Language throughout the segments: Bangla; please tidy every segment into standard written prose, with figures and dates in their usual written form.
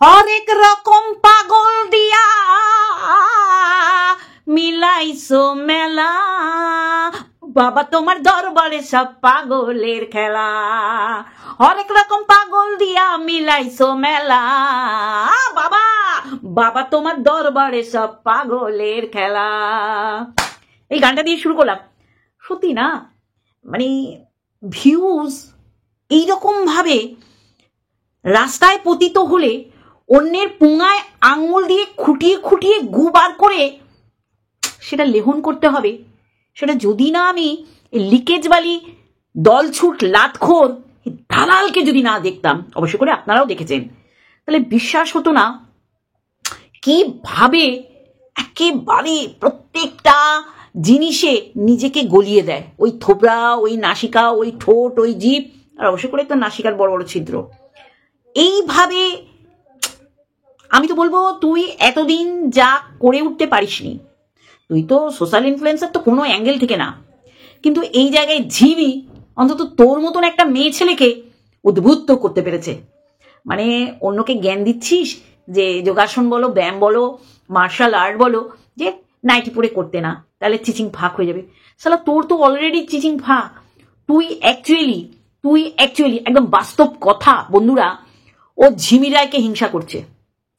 হরেক রকম পাগল দিয়া মিলাইছো মেলা, বাবা তোমার দরবারে সব পাগলের খেলা। হরেক রকম পাগল দিয়া মিলাইছো মেলা, বাবা বাবা তোমার দরবারে সব পাগলের খেলা। এই গানটা দিয়ে শুরু করলাম। সত্যি না, মানে ভিউজ এইরকম ভাবে রাস্তায় পতিত হলে অন্যের পুঙায় আঙুল দিয়ে খুঁটিয়ে খুঁটিয়ে গু বার করে সেটা লেহন করতে হবে, সেটা যদি না আমি লিকেজবালি দলছুট লাতখোর দালালকে যদি না দেখতাম, অবশ্য করে আপনারাও দেখেছেন, তাহলে বিশ্বাস হতো না কিভাবে একেবারে প্রত্যেকটা জিনিসে নিজেকে গলিয়ে দেয়। ওই থোবরা, ওই নাসিকা, ওই ঠোঁট, ওই জিভ, আর অবশ্য করে তো নাসিকার বড় বড় ছিদ্র। এইভাবে আমি তো বলবো তুই এতদিন যা করে উঠতে পারিসনি, তুই তো সোশ্যাল ইনফ্লুয়েন্সার তো কোনো অ্যাঙ্গেল থেকে না, কিন্তু এই জায়গায় ঝিমি অন্তত তোর মতন একটা মেয়ে ছেলেকে উদ্বুদ্ধ করতে পেরেছে। মানে অন্যকে জ্ঞান দিচ্ছিস যে যোগাসন বলো, ব্যায়াম বলো, মার্শাল আর্ট বলো, যে নাইটি পরে করতে না, তাহলে চিচিং ফাঁক হয়ে যাবে। সালা তোর তো অলরেডি চিচিং ফাঁক। তুই অ্যাকচুয়ালি একদম বাস্তব কথা বন্ধুরা, ও ঝিমি রায়কে হিংসা করছে,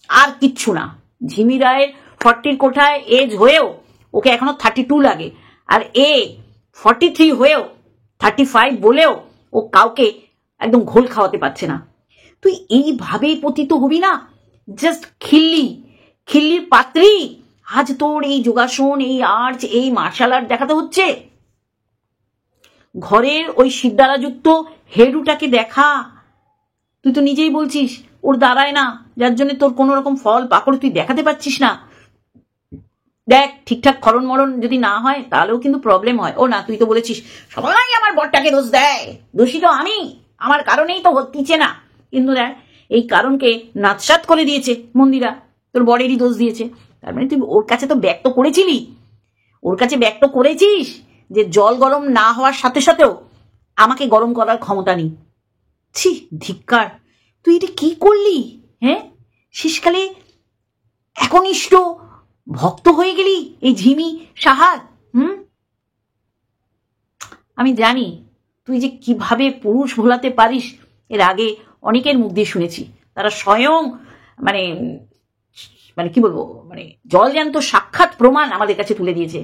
আর কিচ্ছু না। ঝিমি রায়ের 40 কোঠায় এজ হয়েও ওকে এখনো 32 লাগে, আর 43 হয়েও 35 বলেও ও কাউকে একদম ঘোল খাওয়াতে পারছে না। তুই এইভাবেই পতিত হবি না? জাস্ট খিল্লির পাত্রী আজ তোর এই যোগাসন, এই আর্ট, এই মার্শাল আর্ট দেখাতে হচ্ছে। ঘরের ওই শিরদাঁড়াযুক্ত হেডুটাকে দেখা। তুই তো নিজেই বলছিস ওর দাঁড়ায় না, যার জন্য তোর কোনো রকম ফল পাকড় তুই দেখাতে পারছিস না। দেখ, ঠিকঠাক খরণ মরণ যদি না হয় তাহলেও কিন্তু প্রবলেম হয়। ও না, তুই তো বলেছিস সবাই আমার বরটাকে দোষ দেয়, দোষী তো আমি, আমার কারণেই তো হচ্ছে না। কিন্তু দেখ, এই কারণকে নাৎসাৎ করে দিয়েছে মন্দিরা, তোর বরেরই দোষ দিয়েছে। তার মানে তুই ওর কাছে তো ব্যক্ত করেছিলি, ওর কাছে ব্যক্ত করেছিস যে জল গরম না হওয়ার সাথে সাথেও আমাকে গরম করার ক্ষমতা নেই। ছি, ধিক্কার! তুই এটা কি করলি? হ্যাঁ, শেষকালে একনিষ্ঠ ভক্ত হয়ে গেলি এই ঝিমি সাহার। আমি জানি তুই যে কিভাবে পুরুষ ভোলাতে পারিস, এর আগে অনেকের মুখ দিয়ে শুনেছি। তারা স্বয়ং মানে মানে কি বলবো, মানে জলজ্যান্ত সাক্ষাৎ প্রমাণ আমাদের কাছে তুলে দিয়েছে।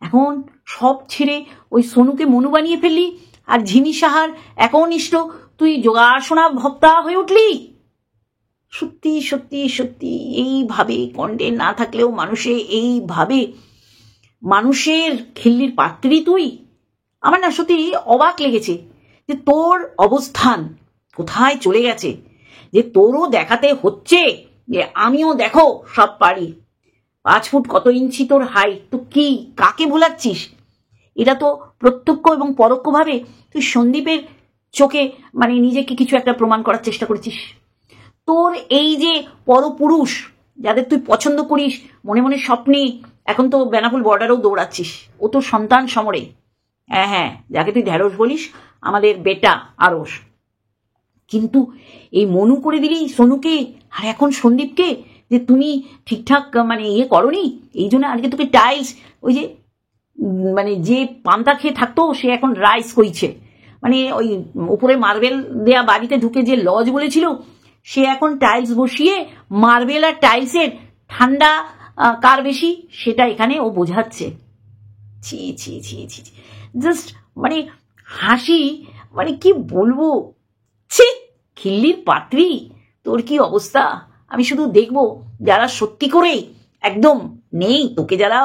এখন সব ছেড়ে ওই সোনুকে মনু বানিয়ে ফেললি, আর ঝিমি সাহার একনিষ্ঠ তুই যোগাসনা ভক্তা হয়ে উঠলি। সত্যি সত্যি সত্যি এইভাবে কন্টেন্ট না থাকলেও এইভাবে মানুষের খিল্লির পাত্রী তুই। আমার না সত্যি অবাক লেগেছে যে তোর অবস্থান কোথায় চলে গেছে, যে তোরও দেখাতে হচ্ছে যে আমিও দেখো সব পারি। 5 ফুট কত ইঞ্চি তোর হাইট, তো কি কাকে ভোলাচ্ছিস? এটা তো প্রত্যক্ষ এবং পরোক্ষভাবে তুই সন্দীপের চোখে মানে নিজেকে কিছু একটা প্রমাণ করার চেষ্টা করেছিস। তোর এই যে পরপুরুষ যাদের তুই পছন্দ করিস মনে মনে স্বপ্নে, এখন তো বেনাপুল বর্ডারেও দৌড়াচ্ছিস। ও তোর সন্তান সমরে। হ্যাঁ, যাকে তুই ঢেঁড়স বলিস, আমাদের বেটা আরস। কিন্তু এই মনু করে দিলি সোনুকে, আর এখন সন্দীপকে, যে তুমি ঠিকঠাক মানে করনি, এই জন্য আজকে তোকে টাইলস, ওই যে মানে যে পান্তা খেয়ে থাকতো সে এখন রাইস কইছে, মানে ওই উপরে মার্বেল দেয়া বাড়িতে ঢুকে যে লজ বলেছিল, সে এখন টাইলস বসিয়ে মার্বেল আর টাইলসের ঠান্ডা কার বেশি সেটা এখানে ও বোঝাচ্ছে। ছি ছি ছি ছি, জাস্ট মানে হাসি, মানে কি বলবো। ছি, খিল্লির পাত্রী, তোর কি অবস্থা। আমি শুধু দেখবো যারা সত্যি করেই একদম নেই, তোকে যারা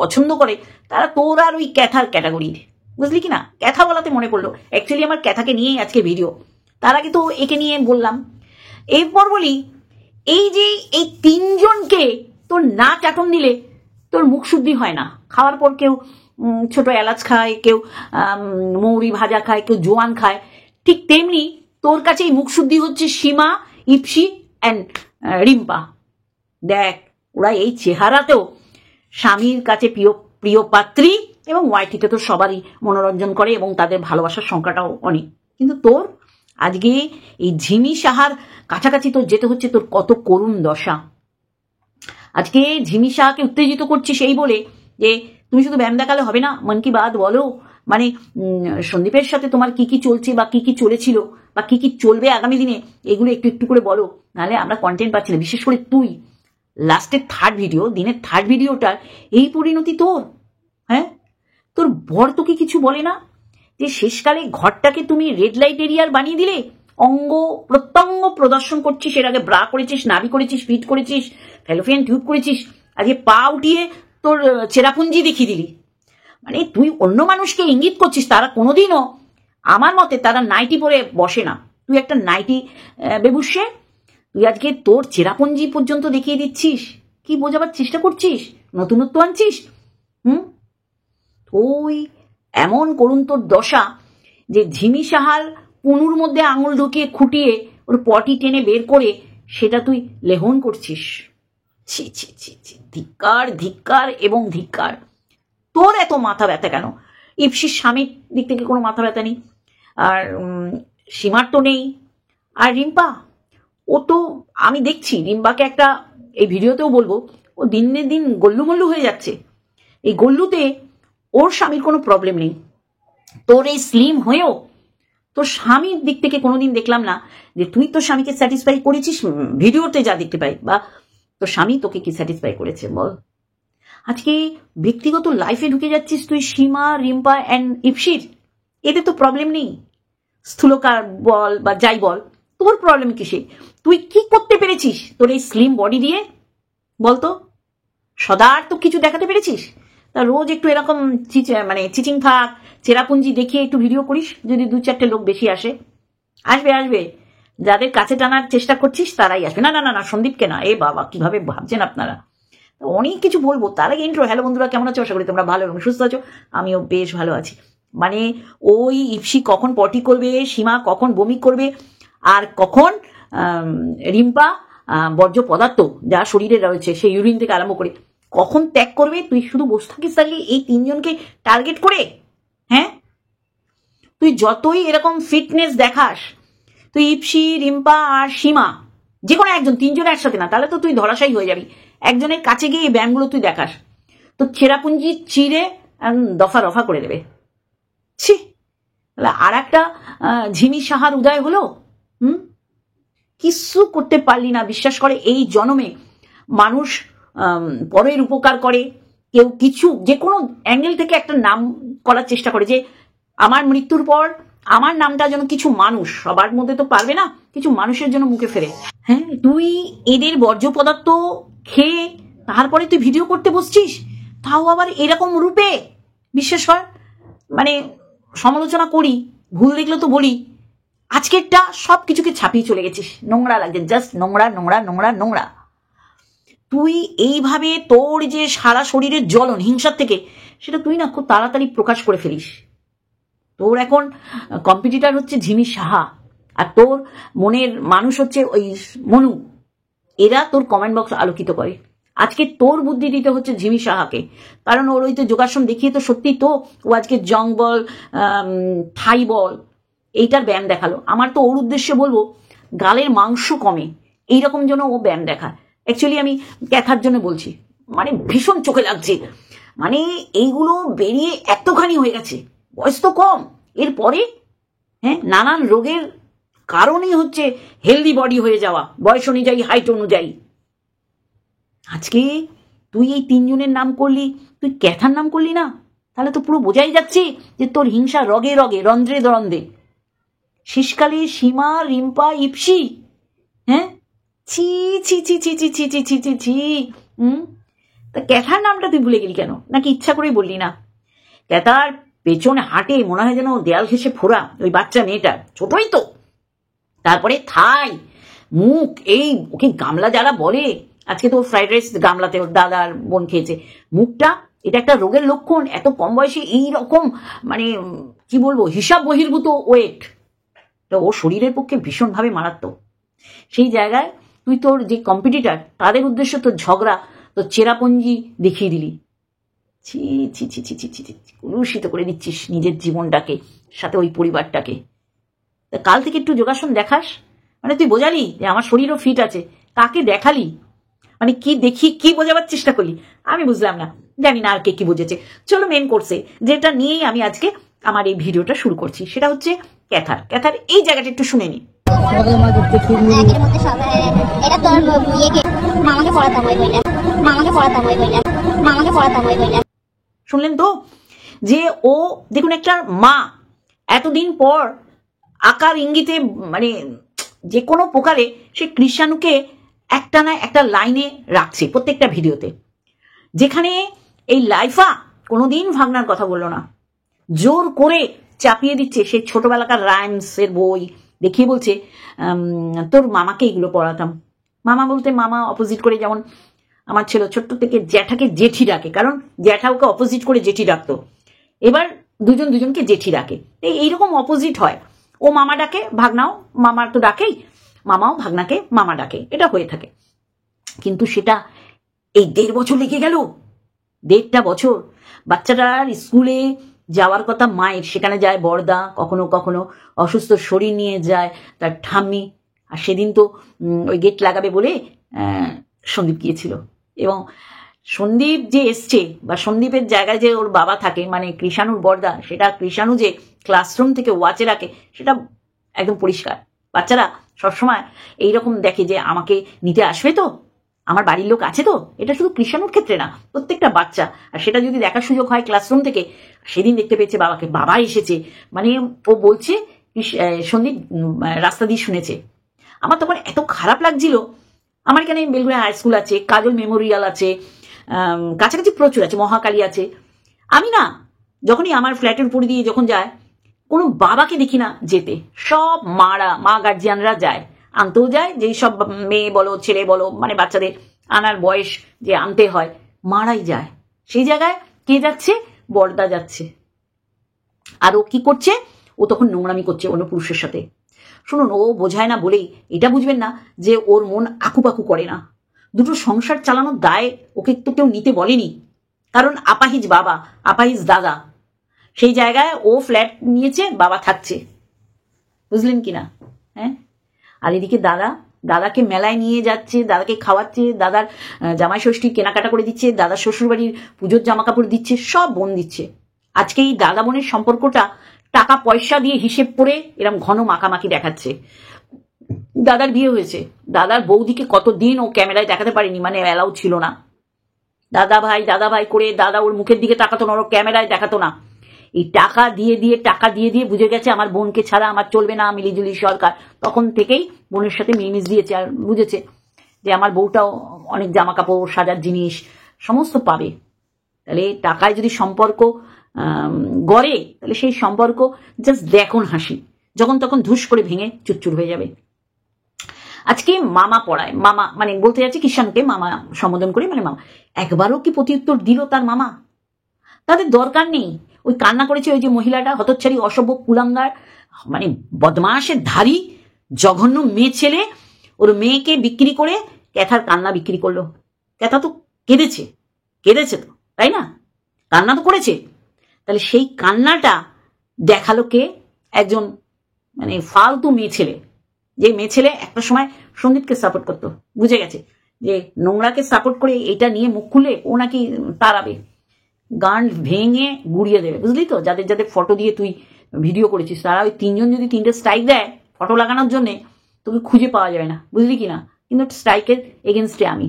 পছন্দ করে, তারা তোর আর ওই ক্যাথার ক্যাটাগরির, বুঝলি কি না? ক্যাথা বলাতে মনে পড়লো, অ্যাকচুয়ালি আমার ক্যাথাকে নিয়েই আজকে ভিডিও, তার আগে তো একে নিয়ে বললাম। এরপর বলি, এই যে এই 3 জনকে তোর না চাটন দিলে তোর মুখ শুদ্ধি হয় না। খাওয়ার পর কেউ ছোট এলাচ খায়, কেউ মৌরি ভাজা খায়, কেউ জোয়ান খায়, ঠিক তেমনি তোর কাছে এই মুখ শুদ্ধি হচ্ছে সীমা, ইপসি অ্যান্ড রিম্পা। দেখ, ওরা এই চেহারাতেও স্বামীর কাছে প্রিয় পাত্রী, এবং ওয়াইটিতে তো সবারই মনোরঞ্জন করে এবং তাদের ভালোবাসার সংখ্যাটাও অনেক। কিন্তু তোর আজকে এই ঝিমি সাহার কাছাকাছি তোর যেতে হচ্ছে, তোর কত করুণ দশা। আজকে ঝিমি সাহাকে উত্তেজিত করছিস এই বলে যে তুমি শুধু ব্যায়াম দেখালে হবে না, মন কি বাত বলো, মানে সন্দীপের সাথে তোমার কি কি চলছে বা কি কি চলেছিল বা কি কি চলবে আগামী দিনে, এগুলো একটু একটু করে বলো, নাহলে আমরা কন্টেন্ট পাচ্ছি না। বিশেষ করে তুই লাস্টের থার্ড ভিডিও, দিনের থার্ড ভিডিওটার এই পরিণতি তোর। হ্যাঁ, তোর বর তোকে কিছু বলে না যে শেষকালে ঘরটাকে তুমি রেড লাইট এরিয়ার বানিয়ে দিলে, অঙ্গ প্রত্যঙ্গ প্রদর্শন করছিস, এর আগে ব্রা করেছিস, নাভি করেছিস, ফিট করেছিস, ফ্যালোপিয়ান টিউব করেছিস, আজকে পা উঠিয়ে তোর চেরাপুঞ্জি দেখিয়ে দিলি। মানে তুই অন্য মানুষকে ইঙ্গিত করছিস, তারা কোনোদিনও আমার মতে তারা নাইটি পরে বসে না। তুই একটা নাইটি বেবুসে, তুই আজকে তোর চেরাপুঞ্জি পর্যন্ত দেখিয়ে দিচ্ছিস। কি বোঝাবার চেষ্টা করছিস? নতুনত্ব আনছিস? ওই এমন করুন তোর দশা যে ঝিমি সাহার পুনুর মধ্যে আঙুল ঢুকিয়ে খুঁটিয়ে ওর পটি টেনে বের করে সেটা তুই লেহন করছিস। ছি ছি ছি ছি, ধিক্কার ধিক্কার এবং ধিক্কার। তোর এত মাথা ব্যথা কেন? ইপসির স্বামীর দিক থেকে কোনো মাথা ব্যথা নেই, আর সীমার তো নেই, আর রিম্পা, ও তো আমি দেখছি রিম্পাকে একটা, এই ভিডিওতেও বলবো, ও দিনে দিন গল্লু মল্লু হয়ে যাচ্ছে। এই গল্লুতে ওর স্বামীর কোনো প্রবলেম নেই। তোর এই স্লিম হয়েও তোর স্বামীর দিক থেকে কোনোদিন দেখলাম না যে তুই তোর স্বামীকে স্যাটিসফাই করেছিস। ভিডিওতে যা দেখতে পাই, বা তোর স্বামী তোকে কি স্যাটিসফাই করেছে বল? আজকে ব্যক্তিগত লাইফে ঢুকে যাচ্ছিস তুই সীমা, রিম্পা অ্যান্ড ইপসির। এতে তো প্রবলেম নেই, স্থূলকার বল বা যাই বল, তোর প্রবলেম কিসে? তুই কি করতে পেরেছিস তোর এই স্লিম বডি দিয়ে বলতো? সদার তো কিছু দেখাতে পেরেছিস? তা রোজ একটু এরকম মানে চিচিং থাক, চেরাপুঞ্জি দেখিয়ে একটু ভিডিও করিস, যদি 2-4টে লোক বেশি আসে। আসবে আসবে, যাদের কাছে টানার চেষ্টা করছিস তারাই আসবে। না না না না, সন্দীপকে না। এ বাবা, কিভাবে ভাবছেন আপনারা? অনেক কিছু বলবো, তার আগে ইন্ট্রো। হ্যালো বন্ধুরা, কেমন আছো? আশা করি তোমরা ভালো এবং সুস্থ আছো। আমিও বেশ ভালো আছি। মানে ওই ইপসি কখন পটি করবে, সীমা কখন বমি করবে, আর কখন রিম্পা বর্জ্য পদার্থ যা শরীরে রয়েছে সেই ইউরিন থেকে আরম্ভ করে কখন ত্যাগ করবে, তুই শুধু বসে থাকিস তাহলে এই তিনজনকে টার্গেট করে। হ্যাঁ, তুই যতই এরকম ফিটনেস দেখাস, তুই ইপসি, রিম্পা আর সীমা যে কোনো একজন, তিনজনের একসাথে না, তাহলে তো তুই ধরাশায়ী হয়ে যাবি। একজনের কাছে গিয়ে এই ব্যায়ামগুলো তুই দেখাস, তো ছেঁড়াপুঞ্জি চিড়ে দফা রফা করে দেবে। ছি, আর একটা ঝিমি সাহার উদয় হলো। কিছু করতে পারলি না। বিশ্বাস করে এই জন্মে মানুষ পরের উপকার করে, কেউ কিছু যে কোনো অ্যাঙ্গেল থেকে একটা নাম করার চেষ্টা করে, যে আমার মৃত্যুর পর আমার নামটা যেন কিছু মানুষ, সবার মধ্যে তো পারবে না, কিছু মানুষের জন্য মুখে ফেরে। হ্যাঁ, তুই এদের বর্জ্য পদার্থ খেয়ে তারপরে তুই ভিডিও করতে বসছিস, তাও আবার এরকম রূপে। বিশ্বাস কর, মানে সমালোচনা করি, ভুল দেখলে তো বলি, আজকেরটা সব কিছুকে ছাপিয়ে চলে গেছিস। নোংরা লাগছে, জাস্ট নোংরা নোংরা নোংরা নোংরা। তুই এইভাবে তোর যে সারা শরীরের জ্বলন হিংসার থেকে, সেটা তুই না খুব তাড়াতাড়ি প্রকাশ করে ফেলিস। তোর এখন কম্পিটিটর হচ্ছে ঝিমি সাহা, আর তোর মনের মানুষ হচ্ছে ওই মনু। এরা তোর কমেন্ট বক্স আলোকিত করে। আজকে তোর বুদ্ধি দিতে হচ্ছে ঝিমি সাহাকে, কারণ ওর ওই তো যোগাসন দেখিয়ে তো সত্যি তো ও আজকে জং বল, থাই বল, এইটার ব্যায়াম দেখালো। আমার তো ওর উদ্দেশ্যে বলবো, গালের মাংস কমে এইরকম যেন ও ব্যায়াম দেখায়। অ্যাকচুয়ালি আমি ক্যাথার জন্য বলছি, মানে ভীষণ চোখে লাগছে। মানে এইগুলো বেরিয়ে এতখানি হয়ে গেছে, বয়স তো কম, এরপরে হ্যাঁ নানান রোগের কারণই হচ্ছে হেলদি বডি হয়ে যাওয়া, বয়স অনুযায়ী, হাইট অনুযায়ী। আজকে তুই এই তিনজনের নাম করলি, তুই ক্যাথার নাম করলি না, তাহলে তো পুরো বোঝাই যাচ্ছে যে তোর হিংসা রগে রগে, রন্ধ্রে দরন্দ্রে। শেষকালে সীমা, রিম্পা, ইপসি, হ্যাঁ, ছি ছি ছি ছি ছি ছি ছি ছি ছি ছি। তা ক্যাথার নামটা তুই ভুলে গেলি কেন? নাকি ইচ্ছা করেই বললি না? ক্যাথার পেছনে হাঁটে মনে হয় যেন দেয়াল ঘেঁষে ফোড়া ওই বাচ্চা মেয়েটা, ছোটই তো। তারপরে থাই, মুখ, এই ওকে গামলা যারা বলে, আজকে তো ফ্রাইড রাইস গামলাতে ওর দাদার বোন খেয়েছে, মুখটা, এটা একটা রোগের লক্ষণ। এত কম বয়সে এই রকম, মানে কি বলবো, হিসাব বহির্ভূত ওয়েট, তো ও শরীরের পক্ষে ভীষণভাবে মারাত্মক। সেই জায়গায় তুই তোর যে কম্পিটিটর, তাদের উদ্দেশ্য তোর ঝগড়া, তোর চেরাপুঞ্জি দেখিয়ে দিলি। ছি ছি ছি ছি ছি ছি ছি, কলুষিত করে দিচ্ছিস নিজের জীবনটাকে, সাথে ওই পরিবারটাকে। তা কাল থেকে একটু যোগাসন দেখাস, মানে তুই বোঝালি যে আমার শরীরও ফিট আছে, কাকে দেখালি, মানে কি দেখি কি বোঝাবার চেষ্টা করলি, আমি বুঝলাম না, জানি না আর কে কি বুঝেছে। চলো মেন কোর্সে, যেটা নিয়েই আমি আজকে আমার এই ভিডিওটা শুরু করছি, সেটা হচ্ছে ক্যাথার। ক্যাথার এই জায়গাটা একটু শুনে নি। শুনলেন তো, যে ও দেখুন একটা মা এতদিন পর আকার ইঙ্গিতে মানে যে কোনো প্রকারে সে কৃষাণুকে একটা না একটা লাইনে রাখছে প্রত্যেকটা ভিডিওতে, যেখানে এই লাইফা কোনোদিন ভাগনার কথা বললো না, জোর করে চাপিয়ে দিচ্ছে সেই ছোটবেলাকার রাইমসের বই দেখিয়ে বলছে তোর মামাকে এগুলো পড়াতাম। মামা বলতে মামা অপোজিট করে, যেমন আমার ছেলে ছোট্ট থেকে জ্যাঠাকে জেঠি ডাকে, কারণ জ্যাঠা ওকে অপোজিট করে জেঠি ডাকতো, এবার দুজন দুজনকে জেঠি ডাকে, এইরকম অপোজিট হয়। ও মামা ডাকে, ভাগনাও মামার তো ডাকেই, মামাও ভাগনাকে মামা ডাকে, এটা হয়ে থাকে। কিন্তু সেটা এই 1.5 বছর লেগে গেল, 1.5টা বছর। বাচ্চাটার স্কুলে যাওয়ার কথা মায়ের, সেখানে যায় বড়দা, কখনো কখনো অসুস্থ শরীর নিয়ে যায় তার ঠাম্মি, আর সেদিন তো ওই গেট লাগাবে বলে সন্দীপ গিয়েছিল, এবং সন্দীপ যে এসছে বা সন্দীপের জায়গায় যে ওর বাবা থাকে মানে কৃষাণুর বড়দা, সেটা কৃষাণু যে ক্লাসরুম থেকে ওয়াচে রাখে সেটা একদম পরিষ্কার। বাচ্চারা সবসময় এইরকম দেখে যে আমাকে নিতে আসবে তো, আমার বাড়ির লোক আছে তো, এটা শুধু কৃষাণুর ক্ষেত্রে না, প্রত্যেকটা বাচ্চা। আর সেটা যদি দেখার সুযোগ হয় ক্লাসরুম থেকে, সেদিন দেখতে পেয়েছে বাবাকে, বাবা এসেছে, মানে ও বলছে সন্দীপ রাস্তা দিয়ে শুনেছে। আমার তখন এত খারাপ লাগছিল। আমার এখানে বেলগুড়া হাই স্কুল আছে, কাজল মেমোরিয়াল আছে, কাছাকাছি প্রচুর আছে, মহাকালী আছে। আমি না যখনই আমার ফ্ল্যাটের উপর দিয়ে যখন যায়, কোনো বাবাকে দেখি না যেতে, সব মা গার্জিয়ানরা যায়, আনতেও যায়, যেই সব মেয়ে বলো ছেলে বলো মানে বাচ্চাদের আনার বয়স যে আনতে হয়, মারাই যায়। সেই জায়গায় কে যাচ্ছে? বড়দা যাচ্ছে। আর ও কি করছে? ও তখন নোংরামি করছে অন্য পুরুষের সাথে। শুনুন, ও বোঝায় না বলেই এটা বুঝবেন না যে ওর মন আকুপাকু করে না। দুটো সংসার চালানোর দায় ওকে তো কেউ নিতে বলেনি, কারণ আপাহিজ বাবা, আপাহিজ দাদা, সেই জায়গায় ও ফ্ল্যাট নিয়েছে, বাবা থাকছে, বুঝলেন কিনা? হ্যাঁ। আর এদিকে দাদাকে মেলায় নিয়ে যাচ্ছে, দাদাকে খাওয়াচ্ছে, দাদার জামাই ষষ্ঠী কেনাকাটা করে দিচ্ছে, দাদার শ্বশুরবাড়ির পুজোর জামা কাপড় দিচ্ছে, সব বোন দিচ্ছে। আজকে এই দাদা বোনের সম্পর্কটা টাকা পয়সা দিয়ে হিসেব করে এরম ঘন মাখামাখি দেখাচ্ছে। দাদার বিয়ে হয়েছে, দাদার বৌদিকে কতদিন ও ক্যামেরায় দেখাতে পারেনি, মানে অ্যালাউ ছিল না। দাদা ভাই করে দাদা ওর মুখের দিকে তাকাতো না, ওর ক্যামেরায় দেখাতো না। এই টাকা দিয়ে বুঝে গেছে আমার বোনকে ছাড়া আমার চলবে না, মিলিজুলি সরকার। তখন থেকেই বোনের সাথে মিলমিশ দিয়েছে, আর বুঝেছে যে আমার বউটাও অনেক জামা কাপড় সাজার জিনিস সমস্ত পাবে। তাহলে টাকায় যদি সম্পর্ক গড়ে, তাহলে সেই সম্পর্ক জাস্ট দেখুন হাসি, যখন তখন ধুস করে ভেঙে চুরচুর হয়ে যাবে। আজকে মামা পড়ায়, মামা মানে বলতে যাচ্ছে কৃষাণকে মামা সম্বোধন করে, মানে মামা একবারও কি প্রত্যুত্তর দিল তার মামা? তাদের দরকার নেই। ওই কান্না করেছে ওই যে মহিলাটা, হতচ্ছাড়ি অসভ্য কুলাঙ্গার, মানে বদমাসের ধারী জঘন্য মেয়ে ছেলে, ওর মেয়েকে বিক্রি করে ক্যাথার কান্না বিক্রি করলো। ক্যাথা তো কেঁদেছে তো, তাই না? কান্না তো করেছে। তাহলে সেই কান্নাটা দেখালো কে? একজন মানে ফালতু মেয়ে ছেলে, যে মেয়ে ছেলে একটা সময় সন্দীপকে সাপোর্ট করতো, বুঝে গেছে যে নোংরাকে সাপোর্ট করে এটা নিয়ে মুখ খুলে ও নাকি তাড়াবে, গান ভেঙে গুড়িয়ে দেবে, বুঝলি তো? যাদের যাদের ফটো দিয়ে তুই ভিডিও করেছিস, তারা ওই 3 জন যদি 3টে স্ট্রাইক দেয় ফটো লাগানোর জন্য, তোকে খুঁজে পাওয়া যাবে না, বুঝলি কি না? কিন্তু স্ট্রাইকের এগেনস্টে আমি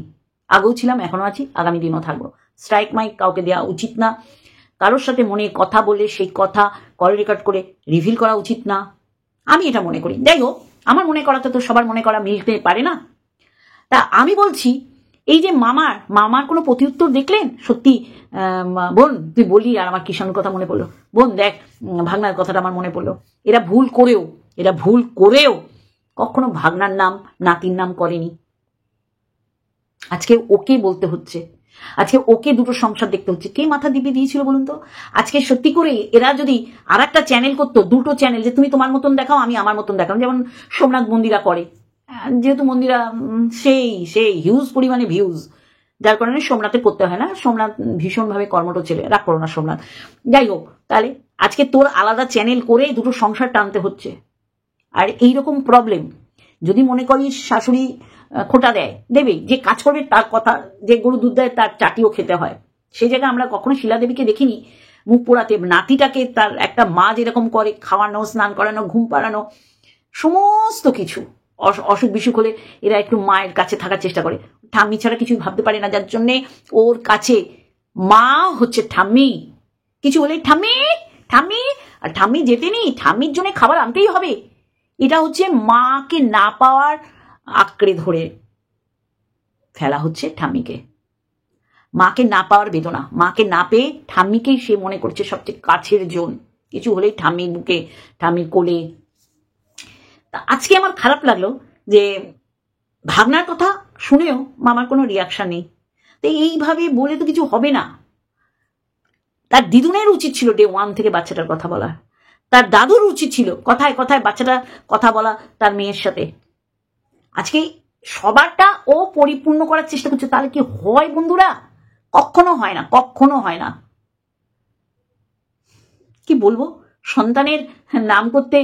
আগেও ছিলাম, এখনো আছি, আগামী দিনও থাকবো। স্ট্রাইক মাইক কাউকে দেওয়া উচিত না, কারোর সাথে মনে কথা বলে সেই কথা কল রেকর্ড করে রিভিল করা উচিত না, আমি এটা মনে করি। যাই হোক, আমার মনে করাতে তো সবার মনে করা মিলতে পারে না। তা আমি বলছি, এই যে মামার কোনো প্রত্যুত্তর দেখলেন? সত্যি বোন তুই বলি, আর আমার কিষাণুর কথা মনে পড়লো। বোন দেখ, ভাগনার কথাটা আমার মনে পড়লো। এরা ভুল করেও কখনো ভাগনার নাম নাতির নাম করেনি। আজকে ওকে বলতে হচ্ছে, আজকে ওকে দুটো সংসার দেখতে হচ্ছে। কে মাথা দিবে দিয়েছিল বলুন তো? আজকে সত্যি করে এরা যদি আর একটা চ্যানেল করতো, দুটো চ্যানেল, যে তুমি তোমার মতন দেখাও, আমি আমার মতন দেখাও, যেমন সোমনাথ মন্দিরা করে, যেহেতু মন্দিরা সেই হিউজ পরিমাণে ভিউজ, যার কারণে সোমনাথে করতে হয় না। সোমনাথ ভীষণভাবে কর্মঠ ছেলে, রাগ করো না সোমনাথ। যাই হোক, তাহলে আজকে তোর আলাদা চ্যানেল করে দুটো সংসার টানতে হচ্ছে। আর এইরকম প্রবলেম যদি মনে করিস শাশুড়ি খোটা দেয়, দেবেই, যে কাজ করবে তার কথা, যে গরু দুধ দেয় তার চাটিও খেতে হয়। সেই জায়গায় আমরা কখনো শিলাদেবীকে দেখিনি মুখ পোড়াতে। নাতিটাকে তার একটা মা যেরকম করে, খাওয়ানো, স্নান করানো, ঘুম পাড়ানো, সমস্ত কিছু, অসুখ বিসুখ হলে এরা একটু মায়ের কাছে থাকার চেষ্টা করে। ঠাম্মি ছাড়া কিছুই ভাবতে পারে না, যার জন্যে ওর কাছে মা হচ্ছে ঠাম্মি। কিছু হলে ঠাম্মি ঠাম্মি, আর ঠাম্মি যেতে নেই, ঠাম্মির জন্য খাবার আনতেই হবে। এটা হচ্ছে মাকে না পাওয়ার আঁকড়ে ধরে ফেলা হচ্ছে ঠাম্মিকে। মাকে না পাওয়ার বেদনা, মাকে না পেয়ে ঠাম্মিকেই সে মনে করছে সবচেয়ে কাছের জন। কিছু হলেই ঠাম্মির বুকে, ঠাম্মির কোলে। তা আজকে আমার খারাপ লাগলো যে ভাগনার কথা শুনেও মামার কোনো রিয়াকশন নেই। তো এইভাবে বলে তো কিছু হবে না। তার দিদুনের উচিত ছিল ডে 1 থেকে বাচ্চাটার কথা বলা, তার দাদুর উচিত ছিল কথায় কথায় বাচ্চাটা কথা বলা তার মেয়ের সাথে। আজকে সবারটা ও পরিপূর্ণ করার চেষ্টা করছে, তাহলে কি হয় বন্ধুরা? কখনো হয় না, কখনো হয় না। কি বলবো, সন্তানের নাম করতে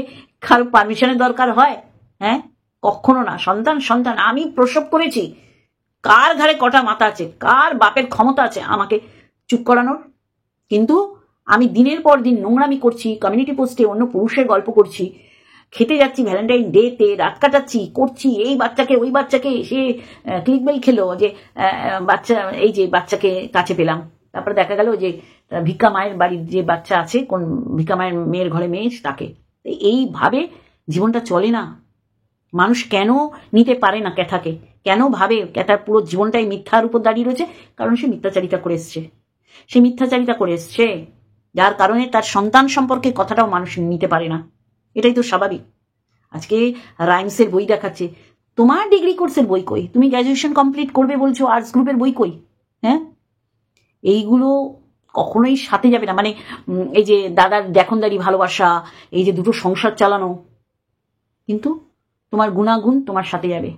কারো পারমিশনের দরকার হয়? হ্যাঁ, কখনো না। সন্তান সন্তান। আমি প্রসব করেছি, কার ঘাড়ে কটা মাথা আছে, কার বাপের ক্ষমতা আছে আমাকে চুপ করানোর? কিন্তু আমি দিনের পর দিন নোংরামি করছি, কমিউনিটি পোস্টে অন্য পুরুষের গল্প করছি, খেতে যাচ্ছি ভ্যালেন্টাইন ডেতে, রাত কাটাচ্ছি, করছি, এই বাচ্চাকে ওই বাচ্চাকে, সে ক্লিকবেল খেলো যে বাচ্চা, এই যে বাচ্চাকে কাছে পেলাম, তারপরে দেখা গেল যে ভিক্ষা মায়ের বাড়ির যে বাচ্চা আছে, কোন ভিক্ষা মায়ের মেয়ের ঘরে মেয়ে, তাকে। এইভাবে জীবনটা চলে না। মানুষ কেন নিতে পারে না ক্যাথাকে? কেন ভাবে ক্যাথার পুরো জীবনটাই মিথ্যার উপর দাঁড়িয়ে রয়েছে? কারণ সে মিথ্যাচারিতা করে এসছে, সে মিথ্যাচারিতা করে এসছে, যার কারণে তার সন্তান সম্পর্কে কথাটাও মানুষ নিতে পারে না। এটাই তো স্বাভাবিক। আজকে রাইমসের বই দেখাচ্ছে, তোমার ডিগ্রি কোর্সের বই কই? তুমি গ্র্যাজুয়েশন কমপ্লিট করবে বলছো, আর্টস গ্রুপের বই কই? হ্যাঁ, এইগুলো কখনোই সাথে যাবে না। মানে এই যে দাদার দেখনদারি ভালোবাসা, এই যে দুটো সংসার চালানো, কিন্তু তোমার গুণাগুণ তোমার সাথে যাবে,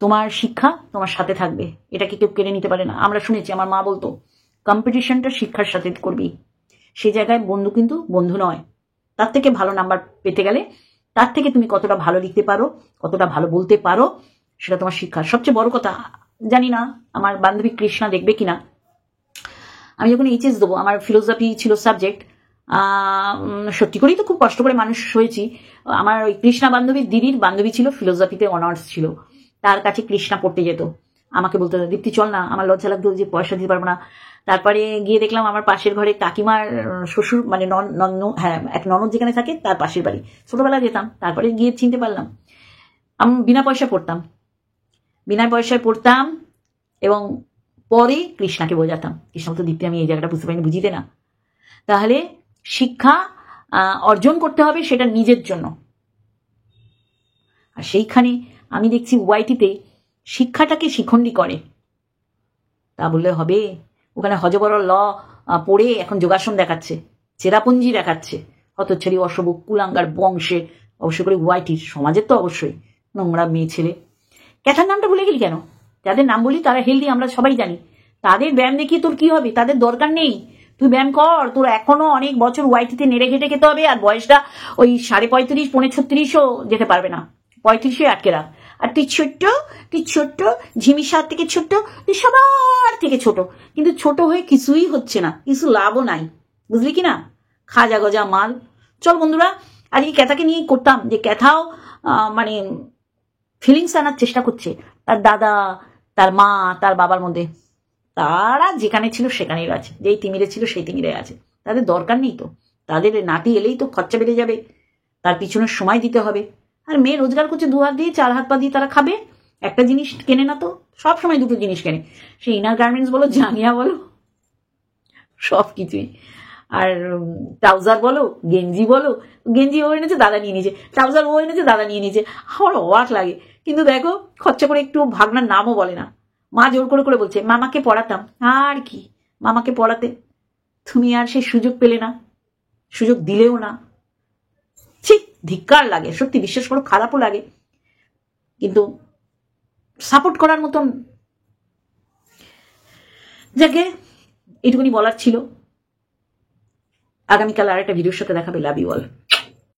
তোমার শিক্ষা তোমার সাথে থাকবে, এটাকে কেউ কেড়ে নিতে পারে না। আমরা শুনেছি, আমার মা বলতো, কম্পিটিশনটা শিক্ষার সাথে করবি। সেই জায়গায় বন্ধু কিন্তু বন্ধু নয়। তার থেকে ভালো নাম্বার পেতে গেলে, তার থেকে তুমি কতটা ভালো লিখতে পারো, কতটা ভালো বলতে পারো, সেটা তোমার শিক্ষা। সবচেয়ে বড় কথা, জানি না আমার বান্ধবী কৃষ্ণা দেখবে কিনা, আমি যখন এইচএস দেবো, আমার ফিলোসফি ছিল সাবজেক্ট। সত্যি করেই তো খুব কষ্ট করে মানুষ হয়েছি। আমার ওই কৃষ্ণা বান্ধবীর দিদির বান্ধবী ছিল, ফিলোসফিতে অনার্স ছিল, তার কাছে কৃষ্ণা পড়তে যেত। আমাকে বলতো, দীপ্তি চল না, আমার লজ্জা লাগতো যে পয়সা দিতে পারবো না। তারপরে গিয়ে দেখলাম আমার পাশের ঘরে কাকিমার শ্বশুর, মানে হ্যাঁ, এক ননদ যেখানে থাকে তার পাশের বাড়ি। ছোটবেলা যেতাম, তারপরে গিয়ে চিনতে পারলাম। আমি বিনা পয়সায় পড়তাম, বিনা পয়সায় পড়তাম, এবং পরে কৃষ্ণাকে বোঝাতাম। কৃষ্ণা বলতো, দীপ্তি আমি এই জায়গাটা বুঝতে পারিনি, বুঝিতে না। তাহলে শিক্ষা অর্জন করতে হবে, সেটা নিজের জন্য। আর সেইখানে আমি দেখছি ওয়াইটিতে শিক্ষাটাকে শিখণ্ডী করে। তা বললে হবে? ওখানে হজবর ল পড়ে এখন যোগাসন দেখাচ্ছে, চেরাপুঞ্জি দেখাচ্ছে, হতচ্ছাড়ি অশুভ কুলাঙ্গার বংশে, অবশ্য করে ওয়াইটির সমাজের তো অবশ্যই নোংরা মেয়ে ছেলে। ক্যাথার নামটা ভুলে গেলি কেন? যাদের নাম বলি তারা হেলদি, আমরা সবাই জানি। তাদের ব্যায়াম দেখিয়ে তোর কি হবে? তাদের দরকার নেই, তুই ব্যায়াম কর। তোর এখনো অনেক বছর ওয়াইটিতে নেড়ে ঘেটে খেতে হবে, আর বয়সটা ওই 35, 36 যেতে পারবে না, 35 আটকে রাখ। আর তুই ছোট্ট ঝিমির সার থেকে ছোট্ট, তুই সবার থেকে ছোট, কিন্তু ছোট হয়ে কিছুই হচ্ছে না, কিছু লাভও নাই, বুঝলি কি না? খাজা গজা মাল। চল বন্ধুরা, আজকে ক্যাথাকে নিয়ে করতাম, যে ক্যাথাও মানে ফিলিংস আনার চেষ্টা করছে তার দাদা, তার মা, তার বাবার মধ্যে। তারা যেখানে ছিল সেখানেই আছে, যেই তিমিরে ছিল সেই তিমিরে আছে। তাদের দরকার নেই তো, তাদের নাতি এলেই তো খরচা বেড়ে যাবে, তার পিছনে সময় দিতে হবে। আর মেয়ে রোজগার করছে 2 হাত দিয়ে, 4 হাত পা দিয়ে তারা খাবে। একটা জিনিস কেনে না তো, সব সময় দুটো জিনিস কেনে, সে ইনার গার্মেন্টস বলো, জাঙ্গিয়া বলো, সব কিছুই। আর ট্রাউজার বলো, গেঞ্জি বলো, গেঞ্জি ও এনেছে দাদা নিয়ে নিয়েছে, ট্রাউজার ও এনেছে দাদা নিয়ে নিয়েছে। আমার অবাক লাগে। কিন্তু দেখো, খরচা করে একটু ভাগনার নামও বলে না। মা জোর করে করে বলছে, মামাকে পড়াতাম। আর কি, মামাকে পড়াতে তুমি আর সেই সুযোগ পেলে না, সুযোগ দিলেও না। ঠিক ধিক্কার লাগে, সত্যি বিশ্বাস করো, খারাপও লাগে, কিন্তু সাপোর্ট করার মতন। যাকে এটুকুনি বলার ছিল। আগামীকাল আর একটা ভিডিওর সাথে দেখাবে। Love you all.